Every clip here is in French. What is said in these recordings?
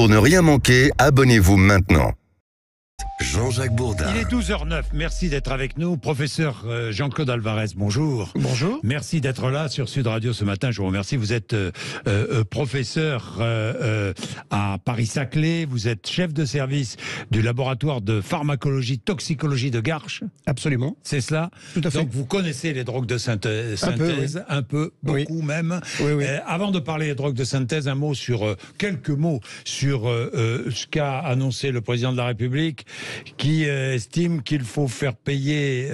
Pour ne rien manquer, abonnez-vous maintenant. Jean-Jacques Bourdin. Il est 12h09, merci d'être avec nous. Professeur Jean-Claude Alvarez, bonjour. Bonjour. Merci d'être là sur Sud Radio ce matin, je vous remercie. Vous êtes professeur à Paris-Saclay, vous êtes chef de service du laboratoire de pharmacologie, toxicologie de Garches. Absolument. C'est cela? Tout à fait. Donc vous connaissez les drogues de synthèse, un peu, beaucoup même. Oui. Avant de parler des drogues de synthèse, quelques mots sur ce qu'a annoncé le président de la République, qui estime qu'il faut faire payer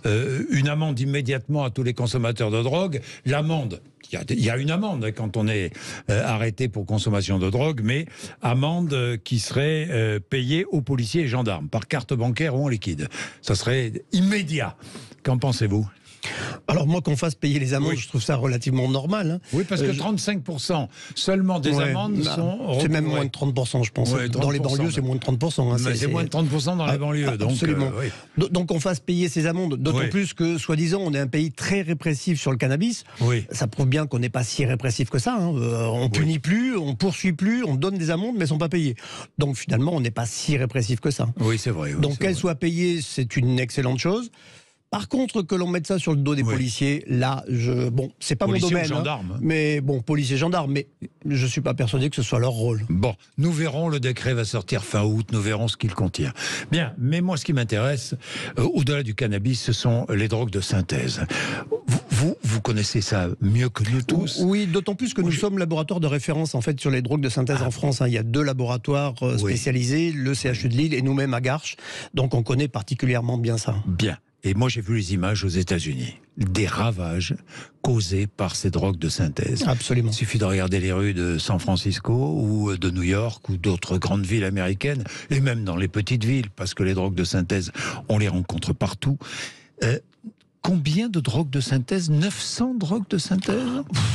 une amende immédiatement à tous les consommateurs de drogue. L'amende, il y a une amende quand on est arrêté pour consommation de drogue, mais amende qui serait payée aux policiers et gendarmes par carte bancaire ou en liquide. Ça serait immédiat. Qu'en pensez-vous ? Alors moi, qu'on fasse payer les amendes, je trouve ça relativement normal. Oui, parce que 35% seulement des amendes sont... C'est même moins de 30%, je pense. Dans les banlieues, c'est moins de 30%. C'est moins de 30% dans les banlieues. Donc, absolument. Donc qu'on fasse payer ces amendes, d'autant plus que, soi-disant, on est un pays très répressif sur le cannabis. Ça prouve bien qu'on n'est pas si répressif que ça. On punit plus, on poursuit plus, on donne des amendes, mais elles ne sont pas payées. Donc finalement, on n'est pas si répressif que ça. Oui, c'est vrai. Donc qu'elles soient payées, c'est une excellente chose. Par contre, que l'on mette ça sur le dos des policiers, là, c'est pas mon domaine. Gendarmes. Mais bon, policiers, gendarmes, mais je suis pas persuadé que ce soit leur rôle. Bon, nous verrons, le décret va sortir fin août, nous verrons ce qu'il contient. Bien, mais moi, ce qui m'intéresse, au-delà du cannabis, ce sont les drogues de synthèse. Vous connaissez ça mieux que nous tous. Oui, d'autant plus que nous sommes laboratoire de référence, en fait, sur les drogues de synthèse en France. Il y a 2 laboratoires spécialisés, le CHU de Lille et nous-mêmes à Garches. Donc, on connaît particulièrement bien ça. Bien. Et moi, j'ai vu les images aux États-Unis, des ravages causés par ces drogues de synthèse. Absolument. Il suffit de regarder les rues de San Francisco ou de New York ou d'autres grandes villes américaines, et même dans les petites villes, parce que les drogues de synthèse, on les rencontre partout. Combien de drogues de synthèse? 900 drogues de synthèse?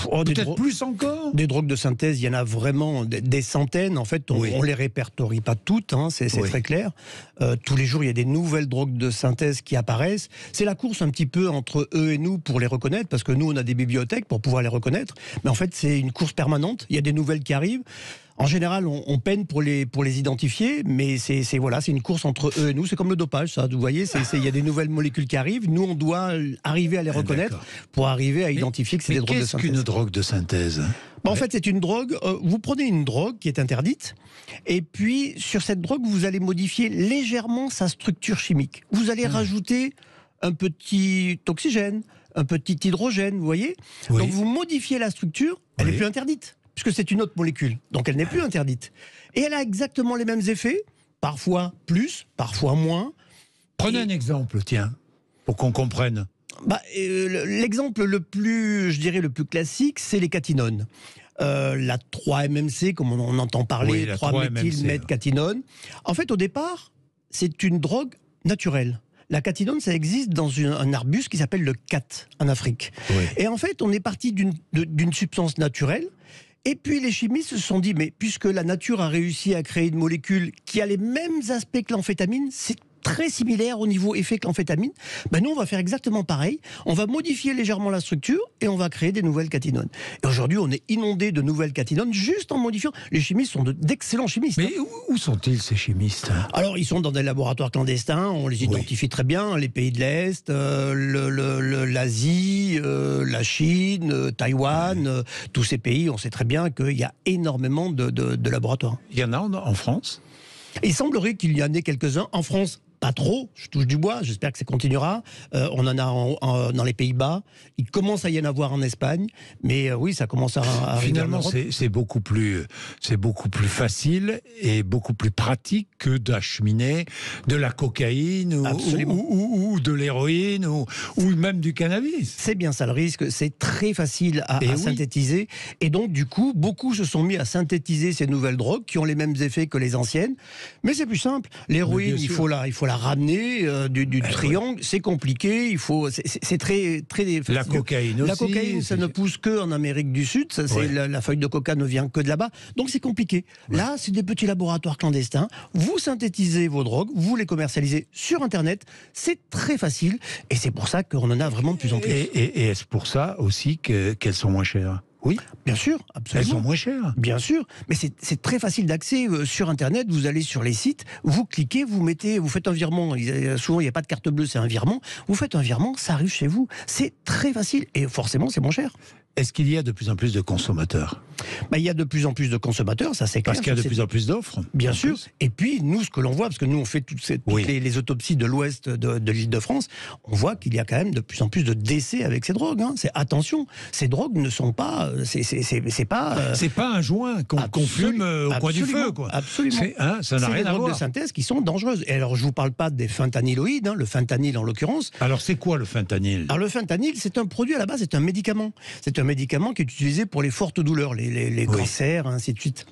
Peut-être plus encore? Des drogues de synthèse, il y en a vraiment des centaines. En fait, on les répertorie pas toutes, c'est très clair. Tous les jours, il y a des nouvelles drogues de synthèse qui apparaissent. C'est la course un petit peu entre eux et nous pour les reconnaître, parce que nous, on a des bibliothèques pour pouvoir les reconnaître. Mais en fait, c'est une course permanente. Il y a des nouvelles qui arrivent. En général, on peine pour les identifier, mais c'est une course entre eux et nous. C'est comme le dopage, ça. Vous voyez, il y a des nouvelles molécules qui arrivent. Nous, on doit arriver à les reconnaître pour arriver à identifier que c'est des drogues de synthèse. Qu'est-ce qu'une drogue de synthèse? En fait, c'est une drogue. Vous prenez une drogue qui est interdite, et puis sur cette drogue, vous allez modifier légèrement sa structure chimique. Vous allez rajouter un petit oxygène, un petit hydrogène, vous voyez. Donc vous modifiez la structure, elle n'est plus interdite, puisque c'est une autre molécule, donc elle n'est plus interdite. Et elle a exactement les mêmes effets, parfois plus, parfois moins. Prenez un exemple, tiens, pour qu'on comprenne. L'exemple le plus classique, c'est les catinones. La 3-MMC, comme on entend parler, 3-méthylméthcatinone. En fait, au départ, c'est une drogue naturelle. La catinone, ça existe dans un arbuste qui s'appelle le cat en Afrique. Et en fait, on est parti d'une substance naturelle. Et puis les chimistes se sont dit, mais puisque la nature a réussi à créer une molécule qui a les mêmes aspects que l'amphétamine, c'est très similaire au niveau effet que l'amphétamine, nous on va faire exactement pareil, on va modifier légèrement la structure et on va créer des nouvelles catinones. Et aujourd'hui on est inondé de nouvelles catinones juste en modifiant. Les chimistes sont d'excellents chimistes. Mais où sont-ils ces chimistes? Alors ils sont dans des laboratoires clandestins, on les identifie très bien, les pays de l'Est, l'Asie, la Chine, Taïwan, tous ces pays, on sait très bien qu'il y a énormément de laboratoires. Il y en a en France? Il semblerait qu'il y en ait quelques-uns en France. Pas trop, je touche du bois, j'espère que ça continuera. On en a dans les Pays-Bas, il commence à y en avoir en Espagne, mais oui, ça commence à arriver. Finalement, c'est beaucoup plus facile et beaucoup plus pratique que d'acheminer de la cocaïne ou de l'héroïne ou même du cannabis. C'est bien ça le risque, c'est très facile à synthétiser. Et donc, du coup, beaucoup se sont mis à synthétiser ces nouvelles drogues qui ont les mêmes effets que les anciennes. Mais c'est plus simple. L'héroïne, il faut la ramener du triangle, c'est compliqué, c'est très facile. La cocaïne aussi. La cocaïne, ça ne pousse que en Amérique du Sud, la feuille de coca ne vient que de là-bas, donc c'est compliqué. Là, c'est des petits laboratoires clandestins, vous synthétisez vos drogues, vous les commercialisez sur Internet, c'est très facile, et c'est pour ça qu'on en a vraiment de plus en plus. Et est-ce pour ça aussi qu'elles sont moins chères ? Oui. Bien sûr, absolument. Elles sont moins chères. Bien sûr, mais c'est très facile d'accès sur Internet. Vous allez sur les sites, vous cliquez, vous faites un virement. Souvent, il n'y a pas de carte bleue, c'est un virement. Vous faites un virement, ça arrive chez vous. C'est très facile et forcément, c'est moins cher. Est-ce qu'il y a de plus en plus de consommateurs? Il y a de plus en plus de consommateurs, ça c'est clair. Parce qu'il y a de plus en plus d'offres. Bien sûr. Et puis, nous, ce que l'on voit, parce que nous, on fait toutes les autopsies de l'ouest de l'Île-de-France, on voit qu'il y a quand même de plus en plus de décès avec ces drogues. Attention, ces drogues ne sont pas... C'est pas un joint qu'on fume au coin du feu, quoi. Absolument. Ça n'a rien à voir. C'est des drogues de synthèse qui sont dangereuses. Et alors, je ne vous parle pas des fentanyloïdes, le fentanyl en l'occurrence. Alors, c'est quoi le fentanyl? Alors, le fentanyl, c'est un produit à la base, c'est un médicament. C'est un médicament qui est utilisé pour les fortes douleurs, les cancers, ainsi de suite.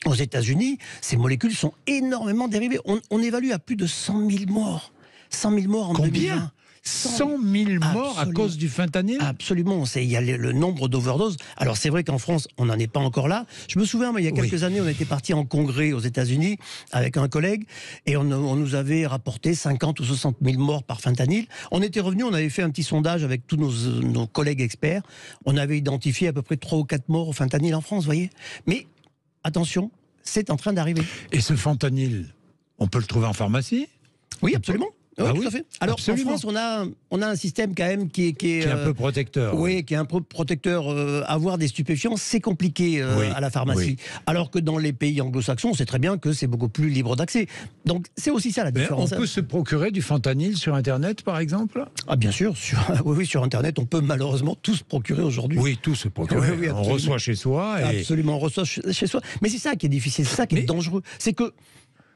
Aux États-Unis, ces molécules sont énormément dérivées. On évalue à plus de 100 000 morts. 100 000 morts en 2020. 100 000 morts à cause du fentanyl? Absolument, il y a le nombre d'overdoses. Alors c'est vrai qu'en France, on n'en est pas encore là. Je me souviens, il y a quelques années, on était parti en congrès aux États-Unis avec un collègue et on nous avait rapporté 50 ou 60 000 morts par fentanyl. On était revenu, on avait fait un petit sondage avec tous nos collègues experts. On avait identifié à peu près 3 ou 4 morts au fentanyl en France, vous voyez. Mais attention, c'est en train d'arriver. Et ce fentanyl, on peut le trouver en pharmacie? Oui, absolument. Oui, tout à fait. Alors absolument. En France, on a un système quand même qui est un peu protecteur. Oui, qui est un peu protecteur. Avoir des stupéfiants, c'est compliqué à la pharmacie. Alors que dans les pays anglo-saxons, on sait très bien que c'est beaucoup plus libre d'accès. Donc c'est aussi ça la différence. On peut se procurer du fentanyl sur Internet, par exemple? Ah bien sûr, sur Internet, on peut malheureusement tout se procurer aujourd'hui. Oui, tout se procurer. Oui, on reçoit chez soi. Absolument, on reçoit chez soi. Mais c'est ça qui est difficile, c'est ça qui est dangereux. C'est que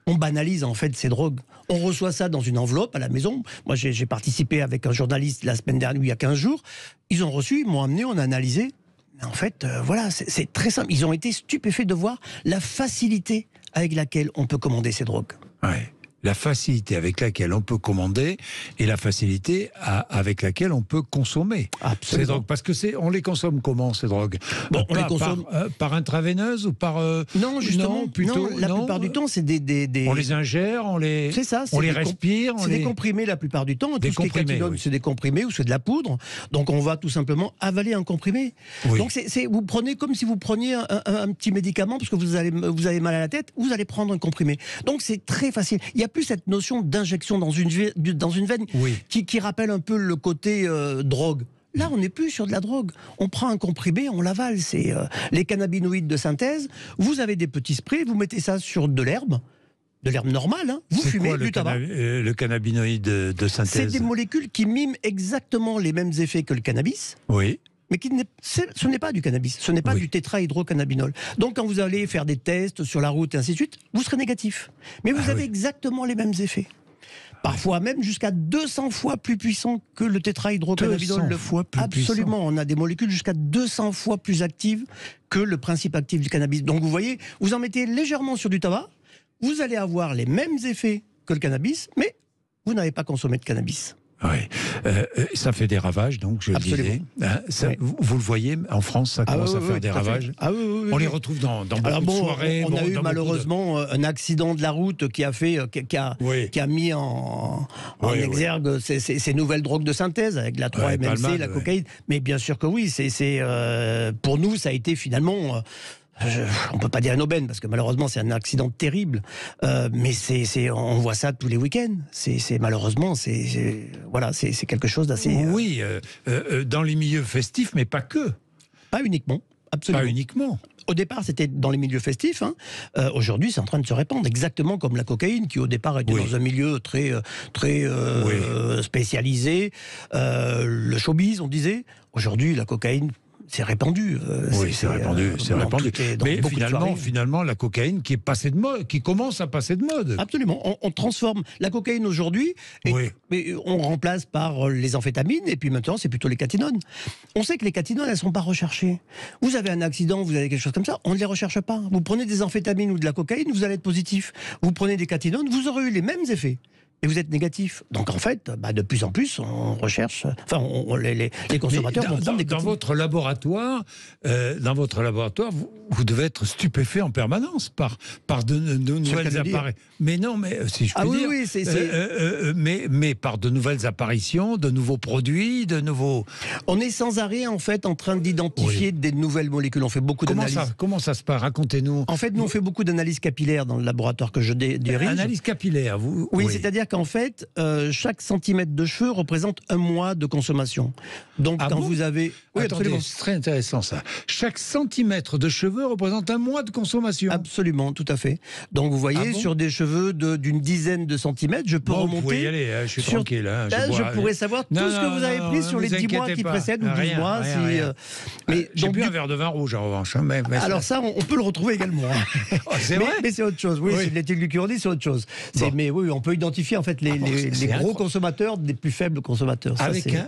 on banalise en fait ces drogues. On reçoit ça dans une enveloppe à la maison. Moi, j'ai participé avec un journaliste la semaine dernière, il y a 15 jours. Ils ont reçu, ils m'ont amené, on a analysé. Mais en fait, voilà, c'est très simple. Ils ont été stupéfaits de voir la facilité avec laquelle on peut commander ces drogues. Ouais. La facilité avec laquelle on peut commander et la facilité avec laquelle on peut consommer ces drogues. Parce que on les consomme comment, ces drogues? On les consomme par intraveineuse ou par... Non, justement, la plupart du temps, c'est des... On les ingère, on les respire. C'est des comprimés la plupart du temps. Tout ce qui est catinone, c'est des comprimés ou c'est de la poudre. Donc on va tout simplement avaler un comprimé. Oui. Donc vous prenez comme si vous preniez un petit médicament, parce que vous avez mal à la tête, vous allez prendre un comprimé. Donc c'est très facile. Il y a plus cette notion d'injection dans une veine qui rappelle un peu le côté drogue. Là, on n'est plus sur de la drogue. On prend un comprimé, on l'avale. C'est les cannabinoïdes de synthèse. Vous avez des petits sprays, vous mettez ça sur de l'herbe normale. Vous fumez du tabac. Le cannabinoïde de synthèse? C'est des molécules qui miment exactement les mêmes effets que le cannabis. Oui. Mais ce n'est pas du cannabis, ce n'est pas du tétrahydrocannabinol. Donc quand vous allez faire des tests sur la route et ainsi de suite, vous serez négatif. Mais vous avez exactement les mêmes effets. Parfois même jusqu'à 200 fois plus puissant que le tétrahydrocannabinol. 200 fois plus Absolument, puissant. On a des molécules jusqu'à 200 fois plus actives que le principe actif du cannabis. Donc vous voyez, vous en mettez légèrement sur du tabac, vous allez avoir les mêmes effets que le cannabis, mais vous n'avez pas consommé de cannabis. Oui, ça fait des ravages, donc je le disais. Vous le voyez, en France, ça commence à faire des ravages. On les retrouve dans beaucoup de soirées. On a eu malheureusement un accident de la route qui a mis en exergue ces nouvelles drogues de synthèse avec la 3-MMC, la cocaïne. Mais bien sûr que oui, pour nous, ça a été finalement... on ne peut pas dire une aubaine, parce que malheureusement c'est un accident terrible, mais on voit ça tous les week-ends. Malheureusement, c'est quelque chose d'assez... Oui, dans les milieux festifs, mais pas que. Pas uniquement, absolument. Pas uniquement. Au départ, c'était dans les milieux festifs. Aujourd'hui, c'est en train de se répandre, exactement comme la cocaïne, qui au départ était dans un milieu très spécialisé. Le showbiz, on disait. Aujourd'hui, la cocaïne... c'est répandu. C'est répandu. Mais finalement, la cocaïne qui commence à passer de mode. Absolument. On transforme la cocaïne aujourd'hui, mais on remplace par les amphétamines, et puis maintenant, c'est plutôt les catinones. On sait que les catinones, elles ne sont pas recherchées. Vous avez un accident, vous avez quelque chose comme ça, on ne les recherche pas. Vous prenez des amphétamines ou de la cocaïne, vous allez être positif. Vous prenez des catinones, vous aurez eu les mêmes effets. et vous êtes négatif. Donc en fait, de plus en plus, on recherche, les consommateurs vont prendre des dans votre laboratoire, vous devez être stupéfait en permanence par de nouvelles apparitions. Mais non, mais si je puis dire, mais par de nouvelles apparitions, de nouveaux produits, de nouveaux. On est sans arrêt en fait en train d'identifier des nouvelles molécules. On fait beaucoup d'analyses. Comment ça se passe? Racontez-nous. En fait, nous on fait beaucoup d'analyses capillaires dans le laboratoire que je dirige. Analyse capillaire, vous? Oui, c'est-à-dire qu'en fait, chaque centimètre de cheveux représente un mois de consommation. Donc quand vous avez... Oui, attendez, c'est très intéressant ça. Chaque centimètre de cheveux représente un mois de consommation. Absolument, tout à fait. Donc vous voyez, sur des cheveux d'une dizaine de centimètres, je peux remonter... Vous pouvez y aller, je suis tranquille. Je pourrais savoir tout ce que vous avez pris sur les 10 mois qui précèdent, ou 12 mois. Mais j'ai bu un verre de vin rouge en revanche. Alors ça, on peut le retrouver également. C'est vrai. Mais c'est autre chose. Oui, c'est de l'éthylglucuronide, c'est autre chose. Mais oui, on peut identifier en fait les gros consommateurs des plus faibles consommateurs.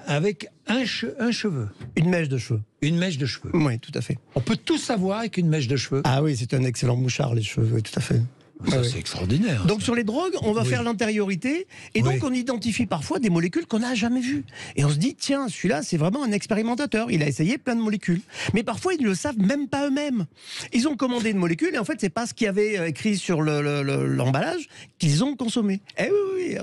Avec un cheveu. Une mèche de cheveux. Une mèche de cheveux. Oui, tout à fait. On peut tout savoir avec une mèche de cheveux. Ah oui, c'est un excellent mouchard, les cheveux, oui, tout à fait. Ça, c'est extraordinaire. Donc sur les drogues, on va faire l'antériorité et donc on identifie parfois des molécules qu'on n'a jamais vues. Et on se dit, tiens, celui-là, c'est vraiment un expérimentateur. Il a essayé plein de molécules. Mais parfois, ils ne le savent même pas eux-mêmes. Ils ont commandé une molécule et en fait, c'est pas ce qu'il y avait écrit sur l'emballage qu'ils ont consommé. Eh oui,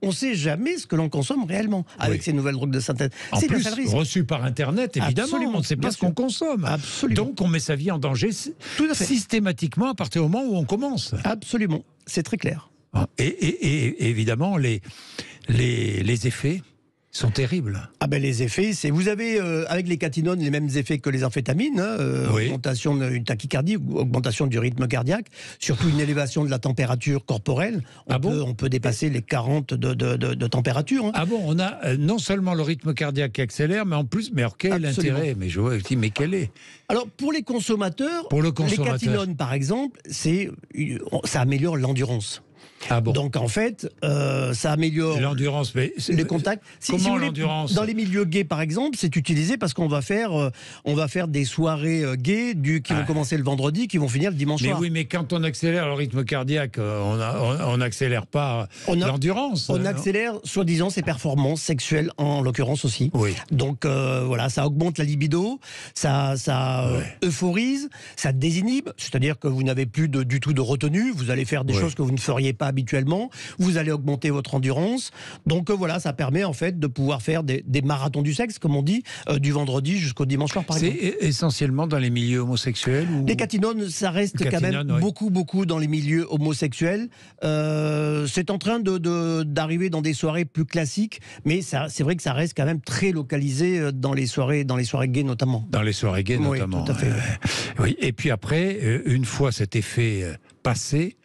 on sait jamais ce que l'on consomme réellement avec ces nouvelles drogues de synthèse. En plus, reçues par Internet, évidemment, on ne sait pas ce qu'on consomme. Absolument. Donc, on met sa vie en danger systématiquement à partir du moment où on commence. Absolument, c'est très clair. Et évidemment, les effets sont terribles. Ah ben les effets, vous avez avec les catinones les mêmes effets que les amphétamines, augmentation d'une tachycardie, augmentation du rythme cardiaque, surtout une élévation de la température corporelle. On peut dépasser les 40 de température. Ah bon, on a non seulement le rythme cardiaque qui accélère, mais en plus, quel est l'intérêt? Mais je vois, mais quel est? Alors pour les consommateurs, les catinones par exemple, ça améliore l'endurance. Ah bon. Donc en fait, ça améliore l'endurance, mais les contacts. Comment l'endurance? Dans les milieux gays, par exemple, c'est utilisé parce qu'on va faire des soirées gays qui vont commencer le vendredi, qui vont finir le dimanche soir. Oui, mais quand on accélère le rythme cardiaque, on n'accélère pas l'endurance. On accélère, soi-disant, ses performances sexuelles, en l'occurrence aussi. Oui. Donc voilà, ça augmente la libido, ça euphorise, ça désinhibe, c'est-à-dire que vous n'avez plus du tout de retenue, vous allez faire des choses que vous ne feriez pas habituellement, vous allez augmenter votre endurance. Donc voilà, ça permet en fait de pouvoir faire des marathons du sexe, comme on dit, du vendredi jusqu'au dimanche soir, par exemple. C'est essentiellement dans les milieux homosexuels Les catinones, ça reste quand même beaucoup dans les milieux homosexuels. C'est en train d'arriver dans des soirées plus classiques, mais c'est vrai que ça reste quand même très localisé dans les soirées gays notamment. Dans les soirées gays notamment. Oui, tout à fait. Oui. Et puis après, une fois cet effet passé,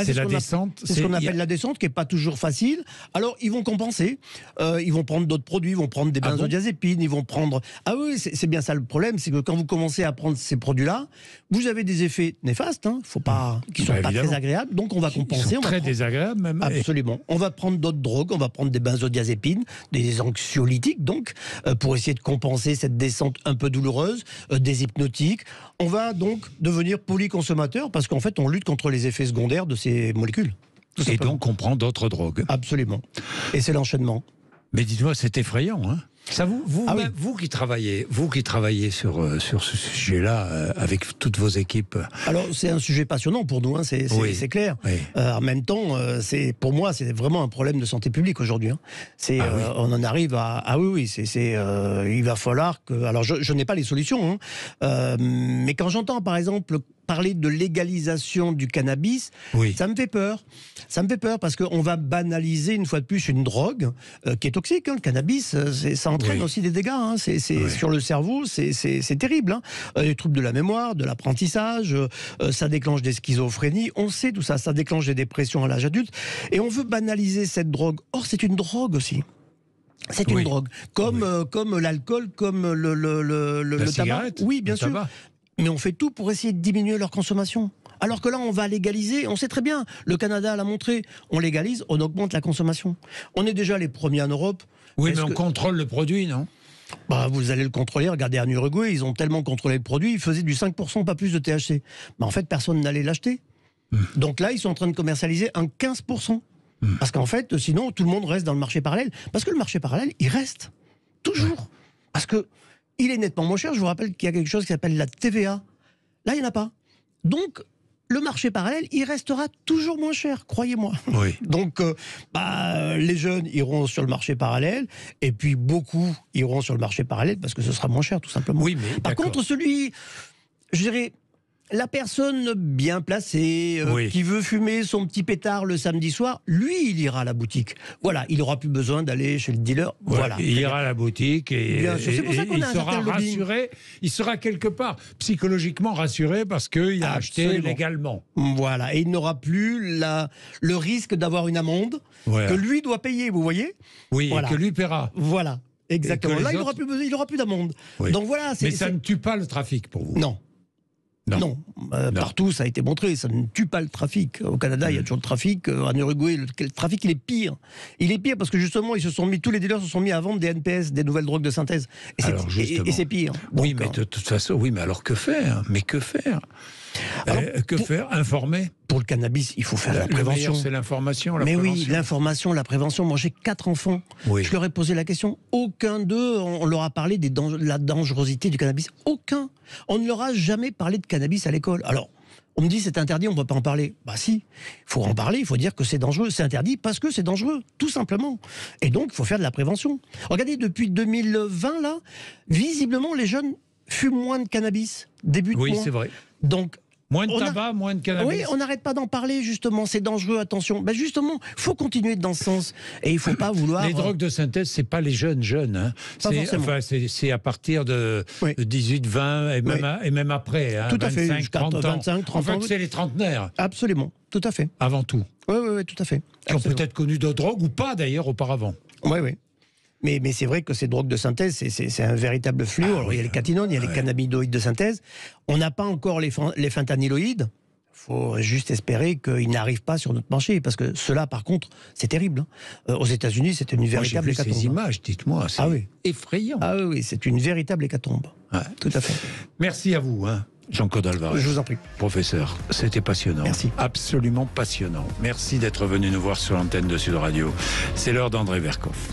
c'est la descente. C'est ce qu'on appelle la descente, qui n'est pas toujours facile. Alors, ils vont compenser. Ils vont prendre d'autres produits, ils vont prendre des benzodiazépines, ils vont prendre... Ah oui, c'est bien ça le problème, c'est que quand vous commencez à prendre ces produits-là, vous avez des effets néfastes, qui ne sont pas très agréables, donc on va compenser. Très désagréables même. Absolument. On va prendre d'autres drogues, on va prendre des benzodiazépines, des anxiolytiques, donc, pour essayer de compenser cette descente un peu douloureuse, des hypnotiques. On va donc devenir polyconsommateur, parce qu'en fait, on lutte contre les effets secondaires de ces molécules. Et donc on prend d'autres drogues. Absolument. Et c'est l'enchaînement. Mais dites-moi, c'est effrayant, hein? Ça vous qui travaillez sur ce sujet-là avec toutes vos équipes. Alors c'est un sujet passionnant pour nous, c'est clair. Oui. En même temps, pour moi c'est vraiment un problème de santé publique aujourd'hui. On en arrive à il va falloir que. Alors je n'ai pas les solutions, mais quand j'entends par exemple parler de légalisation du cannabis, ça me fait peur. Ça me fait peur parce qu'on va banaliser une fois de plus une drogue qui est toxique. Le cannabis, ça entraîne aussi des dégâts. Sur le cerveau, c'est terrible. Les troubles de la mémoire, de l'apprentissage, ça déclenche des schizophrénies. On sait tout ça. Ça déclenche des dépressions à l'âge adulte. Et on veut banaliser cette drogue. Or, c'est une drogue aussi. C'est une drogue. Comme l'alcool, comme le tabac. Oui, bien sûr. Mais on fait tout pour essayer de diminuer leur consommation. Alors que là, on va légaliser, on sait très bien, le Canada l'a montré, on légalise, on augmente la consommation. On est déjà les premiers en Europe. Oui, mais on contrôle le produit, non ? Vous allez le contrôler, regardez en Uruguay, ils ont tellement contrôlé le produit, ils faisaient du 5%, pas plus de THC. En fait, personne n'allait l'acheter. Donc là, ils sont en train de commercialiser un 15%. Parce qu'en fait, sinon, tout le monde reste dans le marché parallèle. Parce que le marché parallèle, il reste. Toujours. Parce que il est nettement moins cher. Je vous rappelle qu'il y a quelque chose qui s'appelle la TVA. Là, il n'y en a pas. Donc, le marché parallèle, il restera toujours moins cher, croyez-moi. Oui. Donc, les jeunes iront sur le marché parallèle, et puis beaucoup iront sur le marché parallèle parce que ce sera moins cher, tout simplement. Oui, mais par contre, celui, je dirais, la personne bien placée, qui veut fumer son petit pétard le samedi soir, lui, il ira à la boutique. Voilà, il n'aura plus besoin d'aller chez le dealer. Voilà. Il ira à la boutique et, c'est pour ça qu'on il a un sera certain rassuré. Il sera quelque part psychologiquement rassuré parce qu'il a acheté légalement. Voilà, et il n'aura plus le risque d'avoir une amende que lui doit payer, vous voyez ? Oui, voilà. Et que lui paiera. Voilà, exactement. Là, autres... il n'aura plus d'amende. Oui. Donc voilà. Mais ça ne tue pas le trafic pour vous ? Non. Non. Partout, ça a été montré, ça ne tue pas le trafic. Au Canada, il y a toujours le trafic. En Uruguay, le trafic, il est pire. Il est pire parce que justement, tous les dealers se sont mis à vendre des NPS, des nouvelles drogues de synthèse. Et c'est pire. Donc, oui, mais de toute façon, mais alors que faire ? Mais que faire ? Faire ? Informer ? Pour le cannabis, il faut faire la prévention. C'est l'information, Mais oui, l'information, la prévention. Moi, j'ai 4 enfants. Oui. Je leur ai posé la question. Aucun d'eux, on leur a parlé de la dangerosité du cannabis. Aucun. On ne leur a jamais parlé de cannabis à l'école. Alors, on me dit c'est interdit, on ne peut pas en parler. Bah si, il faut en parler, il faut dire que c'est dangereux. C'est interdit parce que c'est dangereux, tout simplement. Et donc, il faut faire de la prévention. Regardez, depuis 2020, là, visiblement, les jeunes fument moins de cannabis. Oui, c'est vrai. Donc, moins de tabac, moins de cannabis. Oui, on n'arrête pas d'en parler, justement. C'est dangereux, attention. Ben justement, il faut continuer dans ce sens. Et il ne faut pas vouloir... Les drogues de synthèse, ce n'est pas les jeunes. Hein. C'est à partir de 18, 20 et même après. Hein, tout à 25, fait. 30 ans. 25, 30 ans. Enfin, c'est les trentenaires. Absolument, tout à fait. Avant tout. Oui, tout à fait. Qui ont peut-être connu de drogues ou pas, d'ailleurs, auparavant. Oui. Mais c'est vrai que ces drogues de synthèse, c'est un véritable fléau. Alors, il y a les catinones, il y a les cannabinoïdes de synthèse. On n'a pas encore les fentanyloïdes. Il faut juste espérer qu'ils n'arrivent pas sur notre marché. Parce que cela, par contre, c'est terrible. Aux États-Unis, c'est une véritable hécatombe. Ces images, dites-moi, c'est effrayant. Ah oui, c'est une véritable hécatombe. Ouais. Tout à fait. Merci à vous, Jean-Claude Alvarez. Je vous en prie. Professeur, c'était passionnant. Merci. Absolument passionnant. Merci d'être venu nous voir sur l'antenne de Sud Radio. C'est l'heure d'André Verkoff.